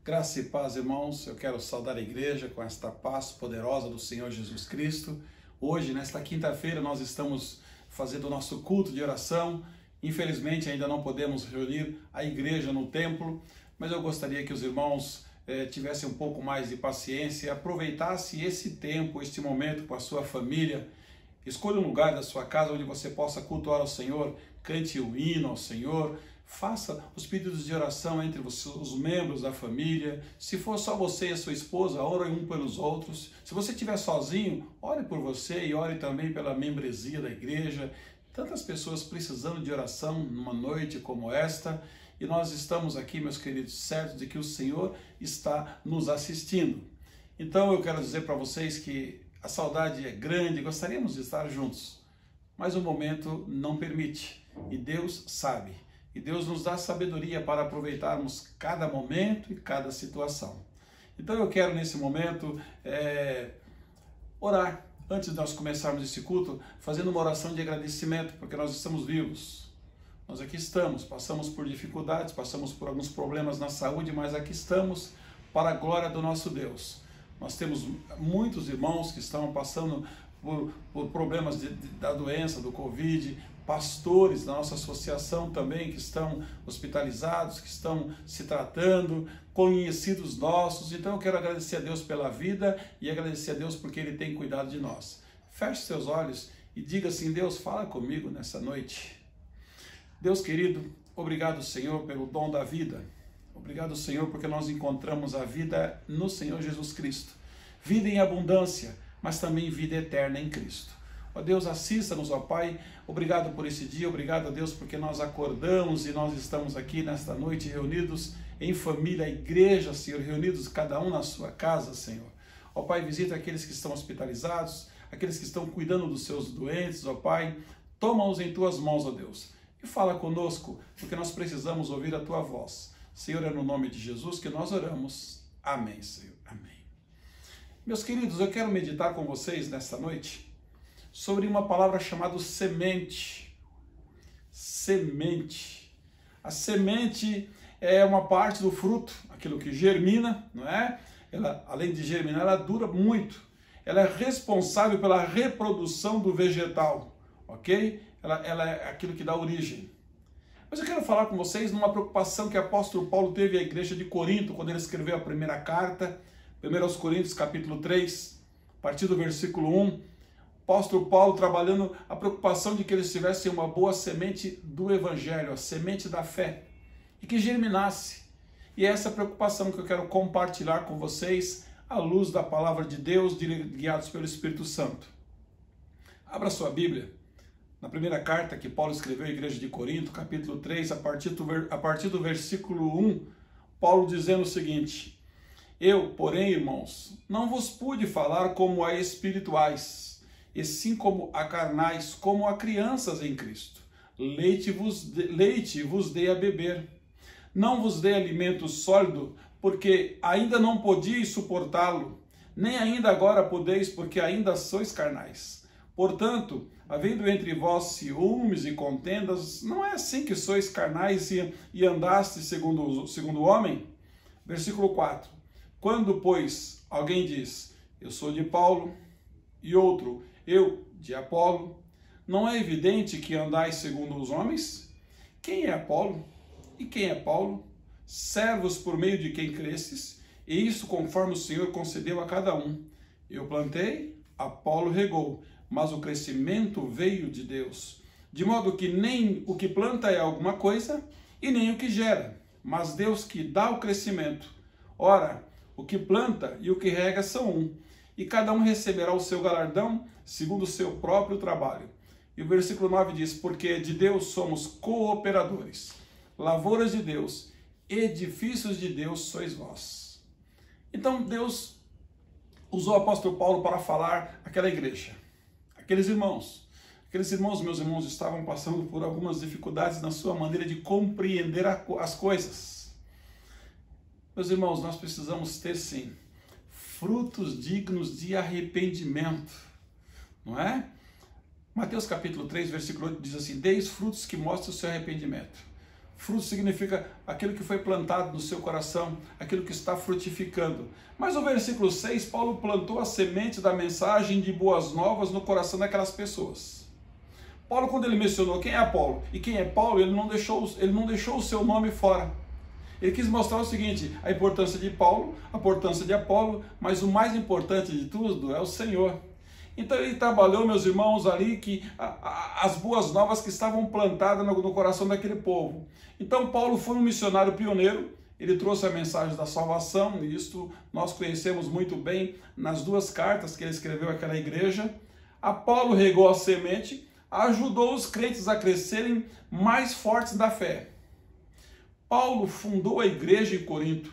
Graça e paz, irmãos. Eu quero saudar a igreja com esta paz poderosa do Senhor Jesus Cristo. Hoje, nesta quinta-feira, nós estamos fazendo o nosso culto de oração. Infelizmente, ainda não podemos reunir a igreja no templo, mas eu gostaria que os irmãos tivessem um pouco mais de paciência e aproveitassem esse tempo, este momento com a sua família. Escolha um lugar da sua casa onde você possa cultuar ao Senhor, cante o hino ao Senhor, faça os pedidos de oração entre os membros da família. Se for só você e a sua esposa, ore um pelos outros. Se você estiver sozinho, ore por você e ore também pela membresia da igreja. Tantas pessoas precisando de oração numa noite como esta, e nós estamos aqui, meus queridos, certos de que o Senhor está nos assistindo. Então eu quero dizer para vocês que a saudade é grande, gostaríamos de estar juntos, mas o momento não permite, e Deus sabe. E Deus nos dá sabedoria para aproveitarmos cada momento e cada situação. Então eu quero nesse momento orar, antes de nós começarmos esse culto, fazendo uma oração de agradecimento, porque nós estamos vivos. Nós aqui estamos, passamos por dificuldades, passamos por alguns problemas na saúde, mas aqui estamos para a glória do nosso Deus. Nós temos muitos irmãos que estão passando por problemas da doença, do Covid, pastores da nossa associação também que estão hospitalizados, que estão se tratando, conhecidos nossos. Então eu quero agradecer a Deus pela vida e agradecer a Deus porque Ele tem cuidado de nós. Feche seus olhos e diga assim: Deus, fala comigo nessa noite. Deus querido, obrigado, Senhor, pelo dom da vida. Obrigado, Senhor, porque nós encontramos a vida no Senhor Jesus Cristo. Vida em abundância, mas também vida eterna em Cristo. Ó Deus, assista-nos, ó Pai. Obrigado por esse dia, obrigado a Deus porque nós acordamos e nós estamos aqui nesta noite reunidos em família, a igreja, Senhor, reunidos cada um na sua casa, Senhor. Ó Pai, visita aqueles que estão hospitalizados, aqueles que estão cuidando dos seus doentes, ó Pai. Toma-os em Tuas mãos, ó Deus, e fala conosco, porque nós precisamos ouvir a Tua voz. Senhor, é no nome de Jesus que nós oramos. Amém, Senhor. Amém. Meus queridos, eu quero meditar com vocês nesta noite sobre uma palavra chamada semente. Semente. A semente é uma parte do fruto, aquilo que germina, não é? Ela, além de germinar, ela dura muito. Ela é responsável pela reprodução do vegetal, ok? Ela é aquilo que dá origem. Mas eu quero falar com vocês numa preocupação que o apóstolo Paulo teve à igreja de Corinto, quando ele escreveu a primeira carta, 1 Coríntios capítulo 3, a partir do versículo 1, o apóstolo Paulo trabalhando a preocupação de que eles tivessem uma boa semente do evangelho, a semente da fé, e que germinasse. E é essa preocupação que eu quero compartilhar com vocês à luz da palavra de Deus, guiados pelo Espírito Santo. Abra sua Bíblia na primeira carta que Paulo escreveu à igreja de Corinto, capítulo 3, a partir do versículo 1, Paulo dizendo o seguinte: Eu, porém, irmãos, não vos pude falar como a espirituais, e sim como a carnais, como a crianças em Cristo. Leite vos dei a beber. Não vos dei alimento sólido, porque ainda não podíeis suportá-lo, nem ainda agora podeis, porque ainda sois carnais. Portanto, havendo entre vós ciúmes e contendas, não é assim que sois carnais e andastes segundo o homem? Versículo 4. Quando, pois, alguém diz, eu sou de Paulo, e outro, eu de Apolo, não é evidente que andais segundo os homens? Quem é Apolo? E quem é Paulo? Servos por meio de quem cresces, e isso conforme o Senhor concedeu a cada um. Eu plantei, Apolo regou, mas o crescimento veio de Deus. De modo que nem o que planta é alguma coisa, e nem o que gera, mas Deus que dá o crescimento. Ora, o que planta e o que rega são um, e cada um receberá o seu galardão segundo o seu próprio trabalho. E o versículo 9 diz, porque de Deus somos cooperadores, lavouras de Deus, edifícios de Deus sois vós. Então Deus usou o apóstolo Paulo para falar àquela igreja. Aqueles irmãos, meus irmãos, estavam passando por algumas dificuldades na sua maneira de compreender as coisas. Meus irmãos, nós precisamos ter, sim, frutos dignos de arrependimento, não é? Mateus capítulo 3, versículo 8 diz assim, deis frutos que mostrem o seu arrependimento. Fruto significa aquilo que foi plantado no seu coração, aquilo que está frutificando. Mas no versículo 6, Paulo plantou a semente da mensagem de boas novas no coração daquelas pessoas. Paulo, quando ele mencionou quem é Apolo e quem é Paulo, ele não deixou o seu nome fora. Ele quis mostrar o seguinte, a importância de Paulo, a importância de Apolo, mas o mais importante de tudo é o Senhor. Então ele trabalhou, meus irmãos, ali as boas novas que estavam plantadas no coração daquele povo. Então Paulo foi um missionário pioneiro, ele trouxe a mensagem da salvação, e isto nós conhecemos muito bem nas duas cartas que ele escreveu àquela igreja. Apolo regou a semente, ajudou os crentes a crescerem mais fortes da fé. Paulo fundou a igreja em Corinto,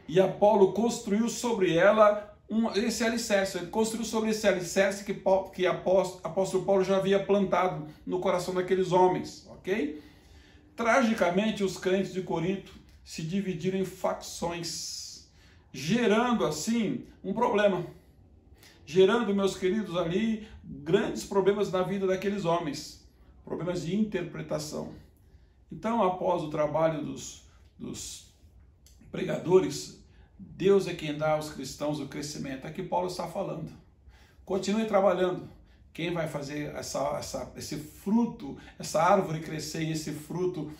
e Apolo construiu sobre ela esse alicerce. Ele construiu sobre esse alicerce que apóstolo Paulo já havia plantado no coração daqueles homens, ok? Tragicamente, os crentes de Corinto se dividiram em facções, gerando assim um problema, gerando, meus queridos, ali grandes problemas na vida daqueles homens, problemas de interpretação. Então, após o trabalho dos pregadores, Deus é quem dá aos cristãos o crescimento. É que Paulo está falando. Continue trabalhando. Quem vai fazer esse fruto, essa árvore crescer e esse fruto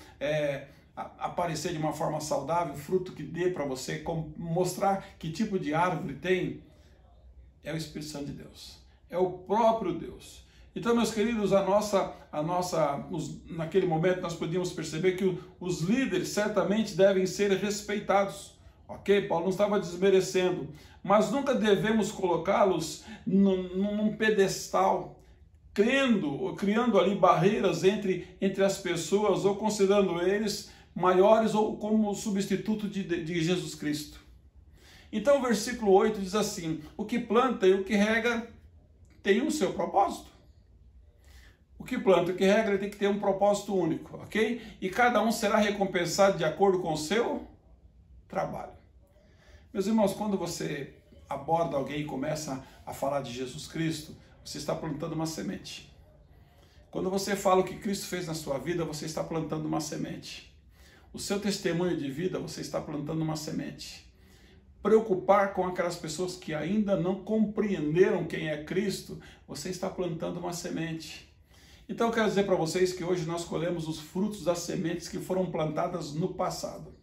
aparecer de uma forma saudável, fruto que dê para você mostrar que tipo de árvore tem, é o Espírito Santo de Deus. É o próprio Deus. Então, meus queridos, naquele momento nós podíamos perceber que os líderes certamente devem ser respeitados. Ok? Paulo não estava desmerecendo, mas nunca devemos colocá-los num pedestal, criando ali barreiras entre as pessoas, ou considerando eles maiores ou como substituto de Jesus Cristo. Então o versículo 8 diz assim, o que planta e o que rega tem o seu propósito. O que planta e o que rega tem que ter um propósito único, ok? E cada um será recompensado de acordo com o seu trabalho. Meus irmãos, quando você aborda alguém e começa a falar de Jesus Cristo, você está plantando uma semente. Quando você fala o que Cristo fez na sua vida, você está plantando uma semente. O seu testemunho de vida, você está plantando uma semente. Preocupar com aquelas pessoas que ainda não compreenderam quem é Cristo, você está plantando uma semente. Então eu quero dizer para vocês que hoje nós colhemos os frutos das sementes que foram plantadas no passado.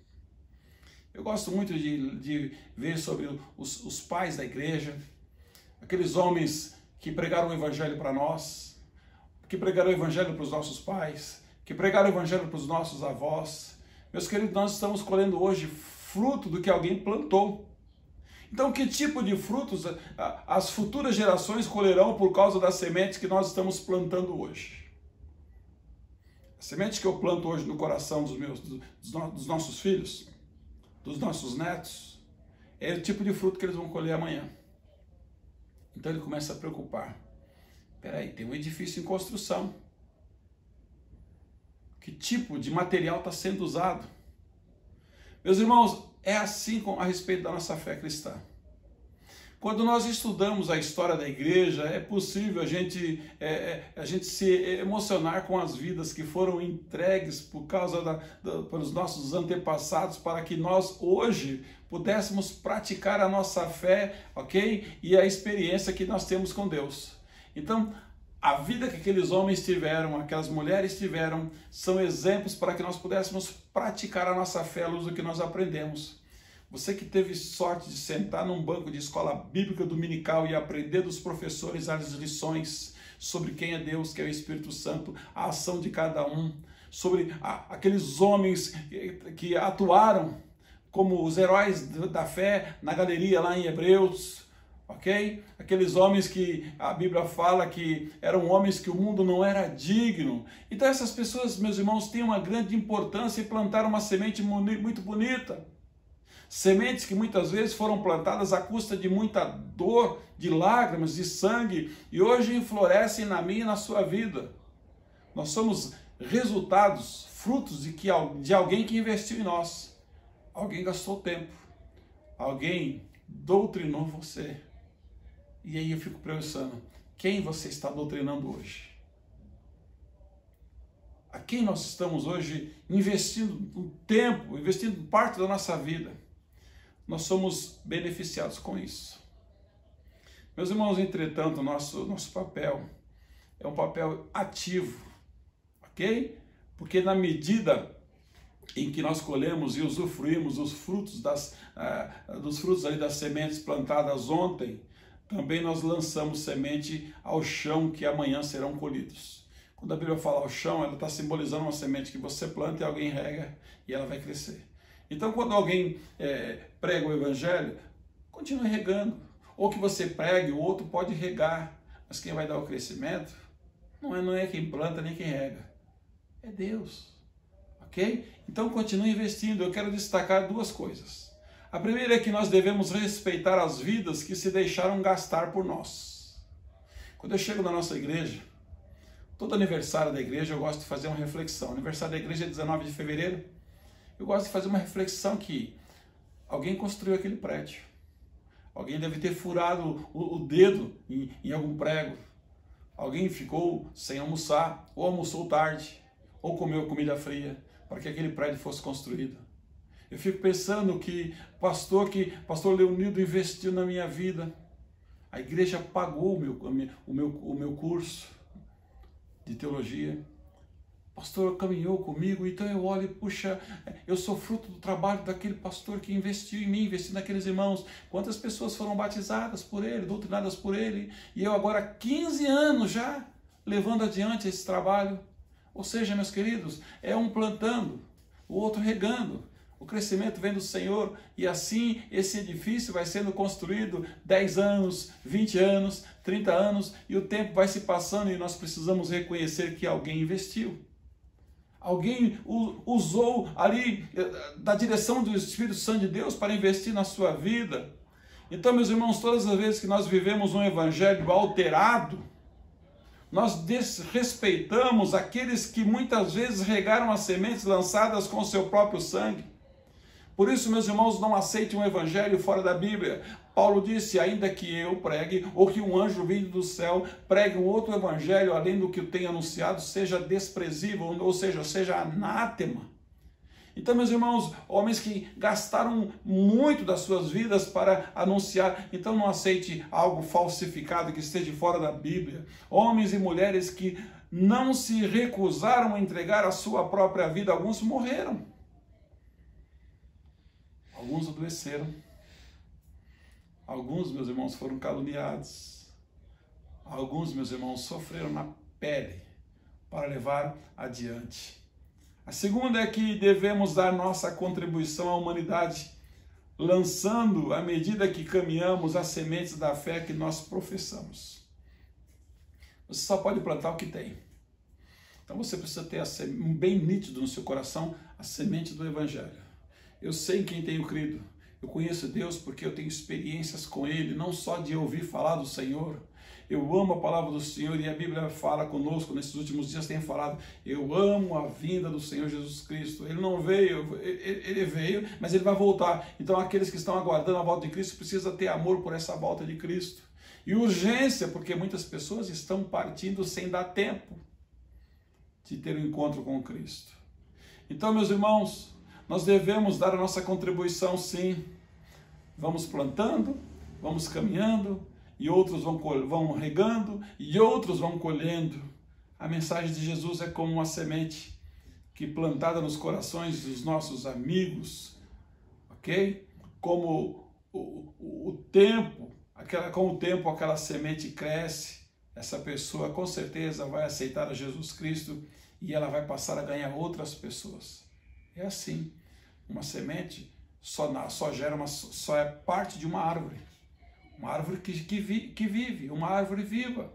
Eu gosto muito de ver sobre os pais da igreja, aqueles homens que pregaram o evangelho para nós, que pregaram o evangelho para os nossos pais, que pregaram o evangelho para os nossos avós. Meus queridos, nós estamos colhendo hoje fruto do que alguém plantou. Então, que tipo de frutos as futuras gerações colherão por causa das sementes que nós estamos plantando hoje? As sementes que eu planto hoje no coração dos nossos filhos, dos nossos netos, é o tipo de fruto que eles vão colher amanhã. Então ele começa a preocupar. Peraí, tem um edifício em construção. Que tipo de material está sendo usado? Meus irmãos, é assim a respeito da nossa fé cristã. Quando nós estudamos a história da igreja, é possível a gente se emocionar com as vidas que foram entregues pelos nossos antepassados, para que nós hoje pudéssemos praticar a nossa fé, ok? E a experiência que nós temos com Deus. Então, a vida que aqueles homens tiveram, aquelas mulheres tiveram, são exemplos para que nós pudéssemos praticar a nossa fé à luz do que nós aprendemos. Você que teve sorte de sentar num banco de escola bíblica dominical e aprender dos professores as lições sobre quem é Deus, que é o Espírito Santo, a ação de cada um, sobre aqueles homens que atuaram como os heróis da fé na galeria lá em Hebreus, ok? Aqueles homens que a Bíblia fala que eram homens que o mundo não era digno. Então essas pessoas, meus irmãos, têm uma grande importância e plantaram uma semente muito bonita. Sementes que muitas vezes foram plantadas à custa de muita dor, de lágrimas, de sangue, e hoje florescem na minha e na sua vida. Nós somos resultados, frutos de alguém que investiu em nós. Alguém gastou tempo. Alguém doutrinou você. E aí eu fico pensando, quem você está doutrinando hoje? a quem nós estamos hoje investindo um tempo, investindo parte da nossa vida, nós somos beneficiados com isso. Meus irmãos, entretanto, nosso papel é um papel ativo, ok? Porque na medida em que nós colhemos e usufruímos os frutos dos frutos ali das sementes plantadas ontem, também nós lançamos semente ao chão que amanhã serão colhidos. Quando a Bíblia fala ao chão, ela está simbolizando uma semente que você planta e alguém rega e ela vai crescer. Então, quando alguém prega o Evangelho, continue regando. Ou que você pregue, o outro pode regar, mas quem vai dar o crescimento não é quem planta nem quem rega, é Deus. Ok? Então continue investindo. Eu quero destacar duas coisas. A primeira é que nós devemos respeitar as vidas que se deixaram gastar por nós. Quando eu chego na nossa igreja, todo aniversário da igreja eu gosto de fazer uma reflexão. O aniversário da igreja é 19 de fevereiro. Eu gosto de fazer uma reflexão que alguém construiu aquele prédio. Alguém deve ter furado o dedo em algum prego. Alguém ficou sem almoçar, ou almoçou tarde, ou comeu comida fria, para que aquele prédio fosse construído. Eu fico pensando que pastor Leonildo investiu na minha vida. A igreja pagou o meu curso de teologia. O pastor caminhou comigo, então eu olho e, puxa, eu sou fruto do trabalho daquele pastor que investiu em mim, investiu naqueles irmãos. Quantas pessoas foram batizadas por ele, doutrinadas por ele, e eu agora 15 anos já levando adiante esse trabalho. Ou seja, meus queridos, é um plantando, o outro regando. O crescimento vem do Senhor e assim esse edifício vai sendo construído 10 anos, 20 anos, 30 anos e o tempo vai se passando e nós precisamos reconhecer que alguém investiu. Alguém usou ali da direção do Espírito Santo de Deus para investir na sua vida. Então, meus irmãos, todas as vezes que nós vivemos um evangelho alterado, nós desrespeitamos aqueles que muitas vezes regaram as sementes lançadas com o seu próprio sangue. Por isso, meus irmãos, não aceitem um evangelho fora da Bíblia. Paulo disse, ainda que eu pregue, ou que um anjo vindo do céu pregue um outro evangelho, além do que eu tenho anunciado, seja desprezível, ou seja anátema. Então, meus irmãos, homens que gastaram muito das suas vidas para anunciar, então não aceite algo falsificado que esteja fora da Bíblia. Homens e mulheres que não se recusaram a entregar a sua própria vida, alguns morreram. Alguns adoeceram. Alguns, meus irmãos, foram caluniados. Alguns, meus irmãos, sofreram na pele para levar adiante. A segunda é que devemos dar nossa contribuição à humanidade, lançando, à medida que caminhamos, as sementes da fé que nós professamos. Você só pode plantar o que tem. Então você precisa ter bem nítido no seu coração a semente do Evangelho. Eu sei em quem tenho crido. Eu conheço Deus porque eu tenho experiências com Ele, não só de ouvir falar do Senhor. Eu amo a palavra do Senhor e a Bíblia fala conosco, nesses últimos dias tem falado, eu amo a vinda do Senhor Jesus Cristo. Ele não veio, ele veio, mas ele vai voltar. Então aqueles que estão aguardando a volta de Cristo precisam ter amor por essa volta de Cristo. E urgência, porque muitas pessoas estão partindo sem dar tempo de ter um encontro com Cristo. Então, meus irmãos, nós devemos dar a nossa contribuição, sim. Vamos plantando, vamos caminhando, e outros vão regando, e outros vão colhendo. A mensagem de Jesus é como uma semente que plantada nos corações dos nossos amigos, ok? Como com o tempo aquela semente cresce, essa pessoa com certeza vai aceitar a Jesus Cristo e ela vai passar a ganhar outras pessoas. É assim. Uma semente só é parte de uma árvore que vive, uma árvore viva.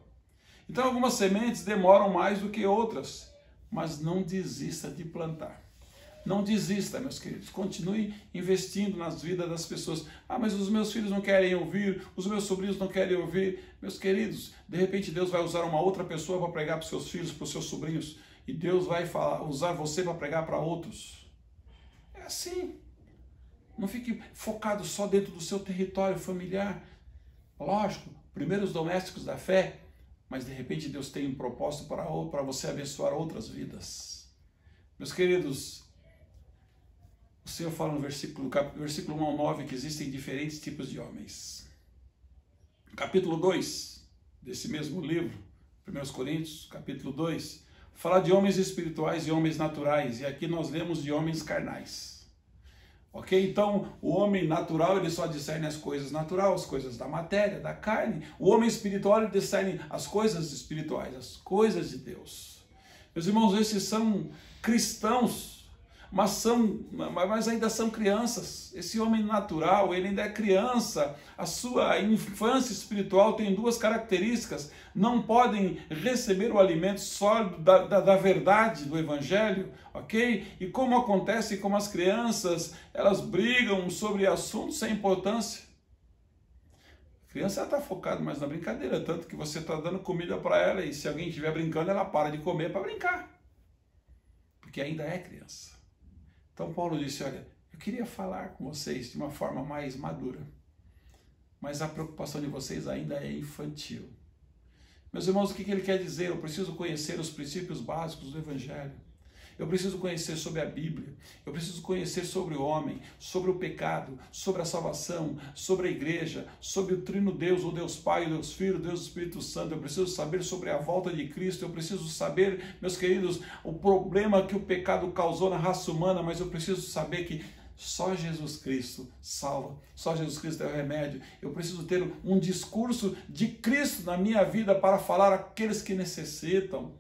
Então algumas sementes demoram mais do que outras, mas não desista de plantar. Não desista, meus queridos, continue investindo nas vidas das pessoas. Ah, mas os meus filhos não querem ouvir, os meus sobrinhos não querem ouvir. Meus queridos, de repente Deus vai usar uma outra pessoa para pregar para os seus filhos, para os seus sobrinhos, e Deus vai usar você para pregar para outros. É assim. Não fique focado só dentro do seu território familiar. Lógico, primeiro os domésticos da fé, mas de repente Deus tem um propósito para você abençoar outras vidas. Meus queridos, o Senhor fala no versículo 1 ao 9 que existem diferentes tipos de homens. Capítulo 2 desse mesmo livro, 1 Coríntios, capítulo 2, fala de homens espirituais e homens naturais, e aqui nós lemos de homens carnais. Ok? Então, o homem natural, ele só discerne as coisas naturais, as coisas da matéria, da carne. O homem espiritual, ele discerne as coisas espirituais, as coisas de Deus. Meus irmãos, esses são cristãos, mas ainda são crianças. Esse homem natural, ele ainda é criança. A sua infância espiritual tem duas características: não podem receber o alimento sólido da verdade do Evangelho, ok? E como acontece com as crianças, elas brigam sobre assuntos sem importância. A criança está focada mais na brincadeira, tanto que você está dando comida para ela e se alguém estiver brincando, ela para de comer para brincar, porque ainda é criança. Então Paulo disse, olha, eu queria falar com vocês de uma forma mais madura, mas a preocupação de vocês ainda é infantil. Meus irmãos, o que ele quer dizer? Eu preciso conhecer os princípios básicos do Evangelho. Eu preciso conhecer sobre a Bíblia. Eu preciso conhecer sobre o homem, sobre o pecado, sobre a salvação, sobre a igreja, sobre o Trino Deus, o Deus Pai, o Deus Filho, o Deus Espírito Santo. Eu preciso saber sobre a volta de Cristo. Eu preciso saber, meus queridos, o problema que o pecado causou na raça humana, mas eu preciso saber que só Jesus Cristo salva, só Jesus Cristo é o remédio. Eu preciso ter um discurso de Cristo na minha vida para falar àqueles que necessitam.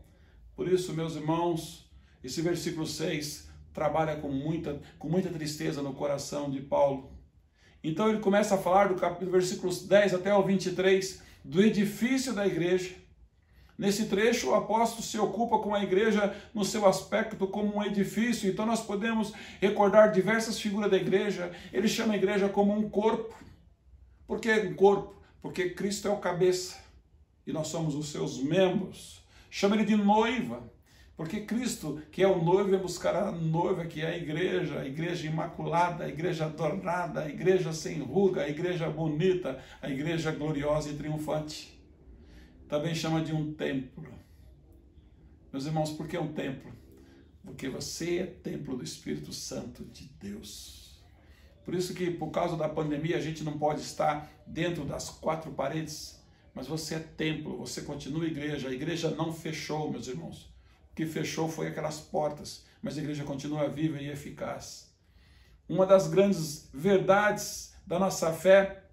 Por isso, meus irmãos, esse versículo 6 trabalha com muita tristeza no coração de Paulo. Então ele começa a falar do versículos 10 até o 23 do edifício da igreja. Nesse trecho, o apóstolo se ocupa com a igreja no seu aspecto como um edifício. Então nós podemos recordar diversas figuras da igreja. Ele chama a igreja como um corpo. Por que um corpo? Porque Cristo é o cabeça e nós somos os seus membros. Chama ele de noiva, porque Cristo, que é o noivo, vai buscar a noiva, que é a igreja imaculada, a igreja adornada, a igreja sem ruga, a igreja bonita, a igreja gloriosa e triunfante. Também chama de um templo. Meus irmãos, por que um templo? Porque você é templo do Espírito Santo de Deus. Por isso que, por causa da pandemia, a gente não pode estar dentro das quatro paredes, mas você é templo, você continua igreja. A igreja não fechou, meus irmãos. O que fechou foi aquelas portas, mas a igreja continua viva e eficaz. Uma das grandes verdades da nossa fé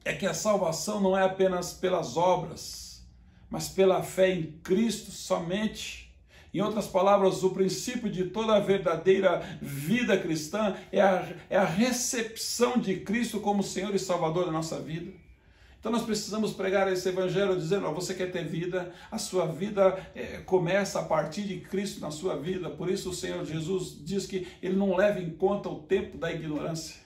é que a salvação não é apenas pelas obras, mas pela fé em Cristo somente. Em outras palavras, o princípio de toda a verdadeira vida cristã é a recepção de Cristo como Senhor e Salvador da nossa vida. Então nós precisamos pregar esse evangelho dizendo, você quer ter vida, a sua vida começa a partir de Cristo na sua vida. Por isso o Senhor Jesus diz que Ele não leva em conta o tempo da ignorância.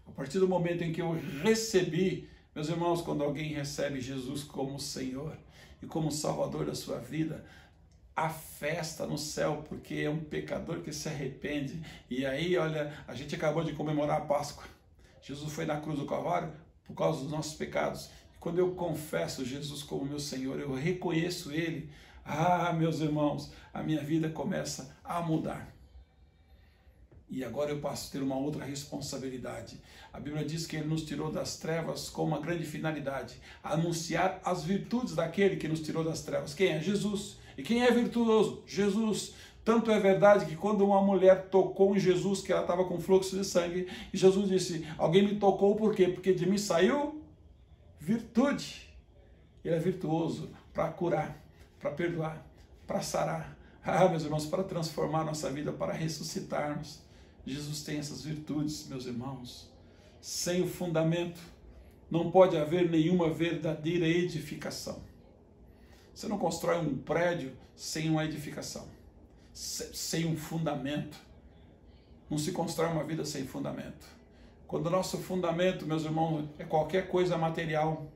A partir do momento em que eu recebi, meus irmãos, quando alguém recebe Jesus como Senhor e como Salvador da sua vida, a festa no céu, porque é um pecador que se arrepende. E aí, olha, a gente acabou de comemorar a Páscoa. Jesus foi na cruz do Calvário por causa dos nossos pecados. Quando eu confesso Jesus como meu Senhor, eu reconheço Ele, meus irmãos, a minha vida começa a mudar. E agora eu passo a ter uma outra responsabilidade. A Bíblia diz que Ele nos tirou das trevas com uma grande finalidade, anunciar as virtudes daquele que nos tirou das trevas. Quem é? Jesus. E quem é virtuoso? Jesus. Tanto é verdade que quando uma mulher tocou em Jesus, que ela estava com fluxo de sangue, e Jesus disse, alguém me tocou por quê? Porque de mim saiu virtude. Ele é virtuoso para curar, para perdoar, para sarar. Meus irmãos, para transformar nossa vida, para ressuscitarmos. Jesus tem essas virtudes, meus irmãos. Sem o fundamento, não pode haver nenhuma verdadeira edificação. Você não constrói um prédio sem uma edificação, sem um fundamento. Não se constrói uma vida sem fundamento. Quando o nosso fundamento, meus irmãos, é qualquer coisa material,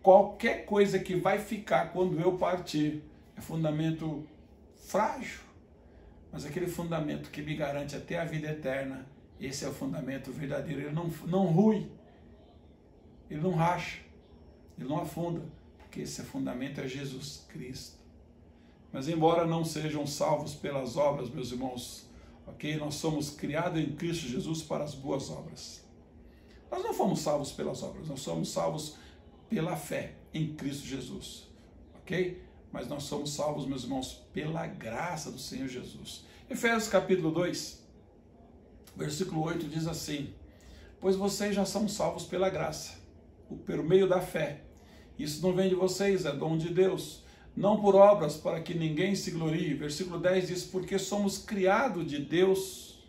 qualquer coisa que vai ficar quando eu partir, é fundamento frágil. Mas aquele fundamento que me garante até a vida eterna, esse é o fundamento verdadeiro. Ele não rui, ele não racha, ele não afunda, porque esse fundamento é Jesus Cristo. Mas embora não sejam salvos pelas obras, meus irmãos, ok? Nós somos criados em Cristo Jesus para as boas obras. Nós não fomos salvos pelas obras, nós somos salvos pela fé em Cristo Jesus, ok? Mas nós somos salvos, meus irmãos, pela graça do Senhor Jesus. Efésios capítulo 2, versículo 8 diz assim: pois vocês já são salvos pela graça, por meio da fé. Isso não vem de vocês, é dom de Deus, não por obras, para que ninguém se glorie. Versículo 10 diz: porque somos criados de Deus,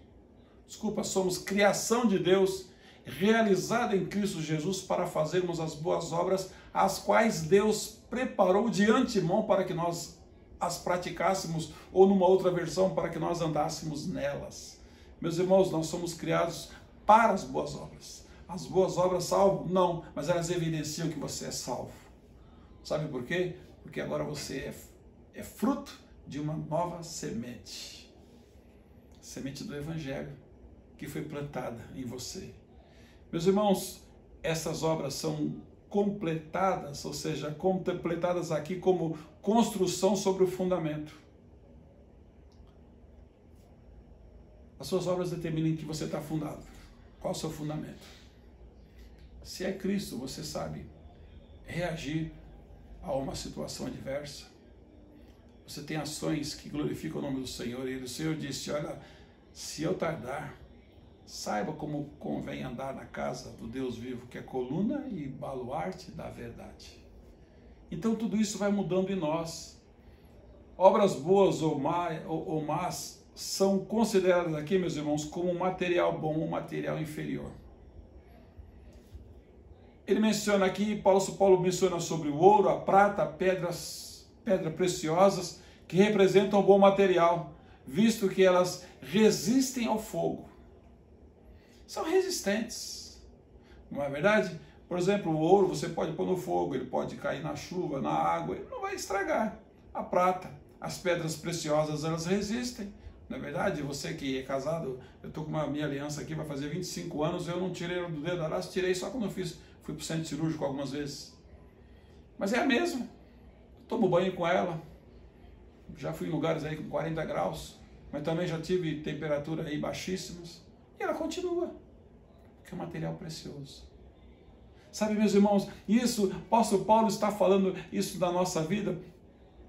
somos criação de Deus, realizada em Cristo Jesus para fazermos as boas obras, as quais Deus preparou de antemão para que nós as praticássemos, ou numa outra versão, para que nós andássemos nelas. Meus irmãos, nós somos criados para as boas obras. As boas obras salvam? Não, mas elas evidenciam que você é salvo. Sabe por quê? Porque agora você é fruto de uma nova semente. Semente do Evangelho, que foi plantada em você. Meus irmãos, essas obras são completadas, ou seja, completadas aqui como construção sobre o fundamento. As suas obras determinam em que você está fundado. Qual é o seu fundamento? Se é Cristo, você sabe reagir a uma situação adversa. Você tem ações que glorificam o nome do Senhor. E o Senhor disse: olha, se eu tardar, saiba como convém andar na casa do Deus vivo, que é coluna e baluarte da verdade. Então tudo isso vai mudando em nós. Obras boas ou más são consideradas aqui, meus irmãos, como um material bom ou um material inferior. Ele menciona aqui, Paulo menciona sobre o ouro, a prata, pedras preciosas, que representam o bom material, visto que elas resistem ao fogo. São resistentes, não é verdade? Por exemplo, o ouro você pode pôr no fogo, ele pode cair na chuva, na água, ele não vai estragar. A prata, as pedras preciosas, elas resistem. Não é verdade? Você que é casado, eu estou com a minha aliança aqui, vai fazer 25 anos, eu não tirei ela do dedo da laço, tirei só quando eu fui para o centro cirúrgico algumas vezes. Mas é a mesma. Eu tomo banho com ela, já fui em lugares aí com 40 graus, mas também já tive temperatura aí baixíssimas, e ela continua, porque é um material precioso. Sabe, meus irmãos, isso, o apóstolo Paulo está falando isso da nossa vida,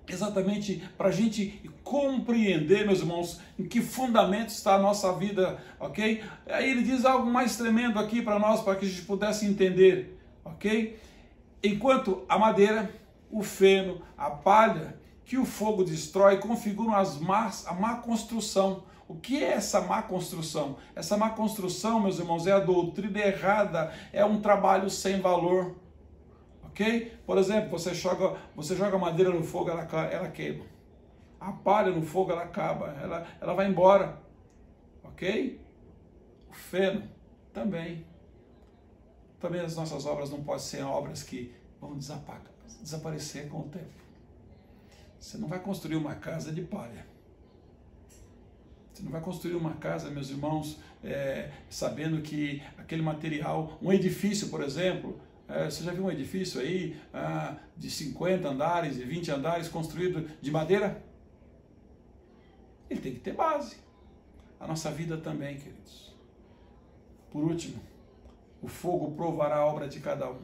exatamente para a gente compreender, meus irmãos, em que fundamento está a nossa vida, ok? Aí ele diz algo mais tremendo aqui para nós, para que a gente pudesse entender, ok? Enquanto a madeira, o feno, a palha, que o fogo destrói, configuram a má construção. O que é essa má construção? Essa má construção, meus irmãos, é a doutrina errada, é um trabalho sem valor. Ok? Por exemplo, você joga madeira no fogo, ela queima. A palha no fogo, ela acaba, ela vai embora. Ok? O feno também. Também as nossas obras não podem ser obras que vão desaparecer com o tempo. Você não vai construir uma casa de palha. Você não vai construir uma casa, meus irmãos, sabendo que aquele material, um edifício, por exemplo, você já viu um edifício aí de 50 andares, de 20 andares, construído de madeira? Ele tem que ter base. A nossa vida também, queridos. Por último, o fogo provará a obra de cada um.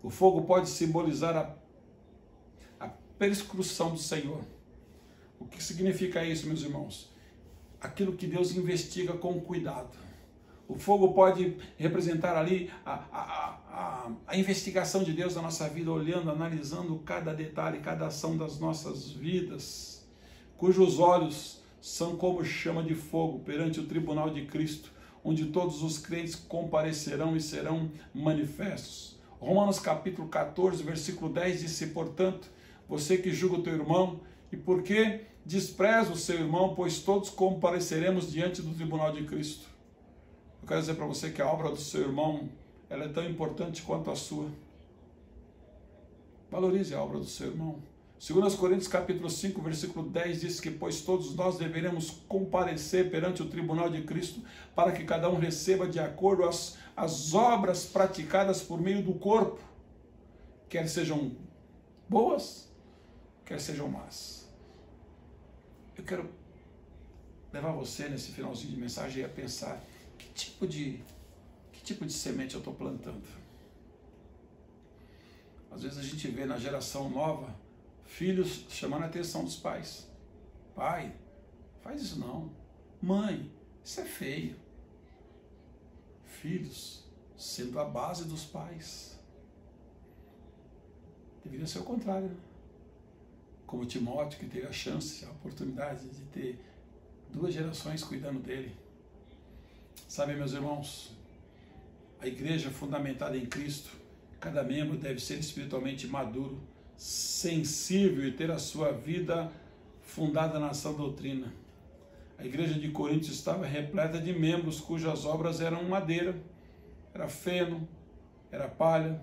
O fogo pode simbolizar a perscrução do Senhor. O que significa isso, meus irmãos? Aquilo que Deus investiga com cuidado. O fogo pode representar ali a investigação de Deus na nossa vida, olhando, analisando cada detalhe, cada ação das nossas vidas, cujos olhos são como chama de fogo perante o tribunal de Cristo, onde todos os crentes comparecerão e serão manifestos. Romanos capítulo 14, versículo 10 disse: portanto, você que julga o teu irmão, e por que despreza o seu irmão, pois todos compareceremos diante do tribunal de Cristo. Eu quero dizer para você que a obra do seu irmão, ela é tão importante quanto a sua. Valorize a obra do seu irmão. 2 Coríntios capítulo 5, versículo 10 diz que pois todos nós deveremos comparecer perante o tribunal de Cristo, para que cada um receba de acordo as obras praticadas por meio do corpo, quer sejam boas, quer sejam más. Eu quero levar você nesse finalzinho de mensagem a pensar que tipo de semente eu estou plantando. Às vezes a gente vê na geração nova filhos chamando a atenção dos pais. Pai, faz isso não. Mãe, isso é feio. Filhos sendo a base dos pais. Deveria ser o contrário, né? Como Timóteo, que teve a chance, a oportunidade de ter 2 gerações cuidando dele. Sabe, meus irmãos, a igreja fundamentada em Cristo, cada membro deve ser espiritualmente maduro, sensível e ter a sua vida fundada na sã doutrina. A igreja de Corinto estava repleta de membros cujas obras eram madeira, era feno, era palha,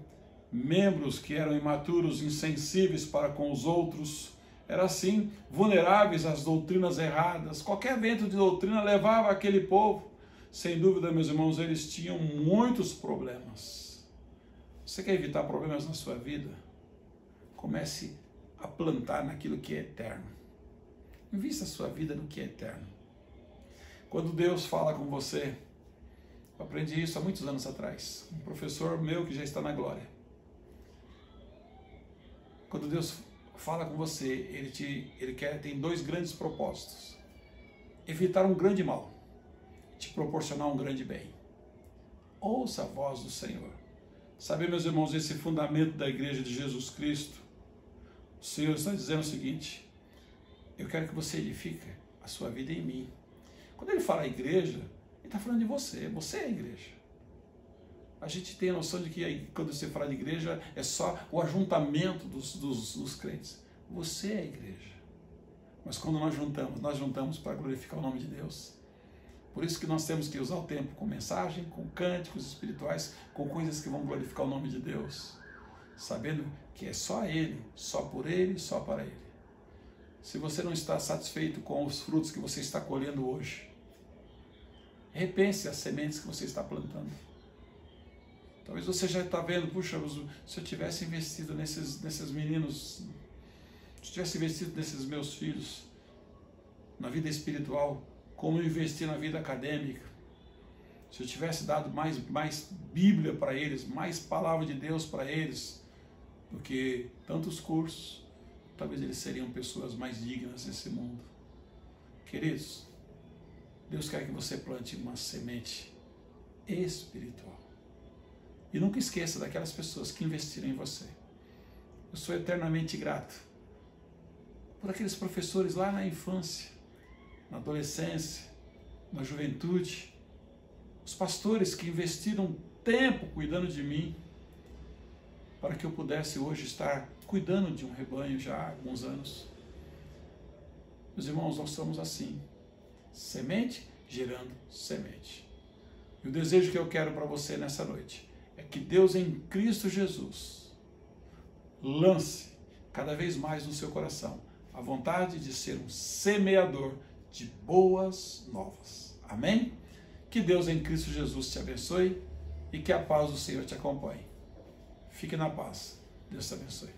membros que eram imaturos, insensíveis para com os outros, era assim, vulneráveis às doutrinas erradas. Qualquer vento de doutrina levava aquele povo. Sem dúvida, meus irmãos, eles tinham muitos problemas. Você quer evitar problemas na sua vida? Comece a plantar naquilo que é eterno. Invista a sua vida no que é eterno. Quando Deus fala com você, eu aprendi isso há muitos anos atrás, um professor meu que já está na glória. Quando Deus fala com você, ele tem 2 grandes propósitos: evitar um grande mal, te proporcionar um grande bem. Ouça a voz do Senhor. Sabe, meus irmãos, esse fundamento da igreja de Jesus Cristo, o Senhor está dizendo o seguinte: eu quero que você edifique a sua vida em mim. Quando ele fala igreja, ele está falando de você. Você é a igreja. A gente tem a noção de que quando você fala de igreja, é só o ajuntamento dos crentes. Você é a igreja. Mas quando nós juntamos para glorificar o nome de Deus. Por isso que nós temos que usar o tempo com mensagem, com cânticos espirituais, com coisas que vão glorificar o nome de Deus. Sabendo que é só Ele, só por Ele, só para Ele. Se você não está satisfeito com os frutos que você está colhendo hoje, repense as sementes que você está plantando. Talvez você já está vendo, puxa, se eu tivesse investido nesses meninos, se eu tivesse investido nesses meus filhos, na vida espiritual, como eu investi na vida acadêmica, se eu tivesse dado mais Bíblia para eles, mais palavra de Deus para eles, do que tantos cursos, talvez eles seriam pessoas mais dignas nesse mundo. Queridos, Deus quer que você plante uma semente espiritual. E nunca esqueça daquelas pessoas que investiram em você. Eu sou eternamente grato por aqueles professores lá na infância, na adolescência, na juventude, os pastores que investiram tempo cuidando de mim, para que eu pudesse hoje estar cuidando de um rebanho já há alguns anos. Meus irmãos, nós somos assim, semente gerando semente. E o desejo que eu quero para você nessa noite é que Deus em Cristo Jesus lance cada vez mais no seu coração a vontade de ser um semeador de boas novas. Amém? Que Deus em Cristo Jesus te abençoe e que a paz do Senhor te acompanhe. Fique na paz. Deus te abençoe.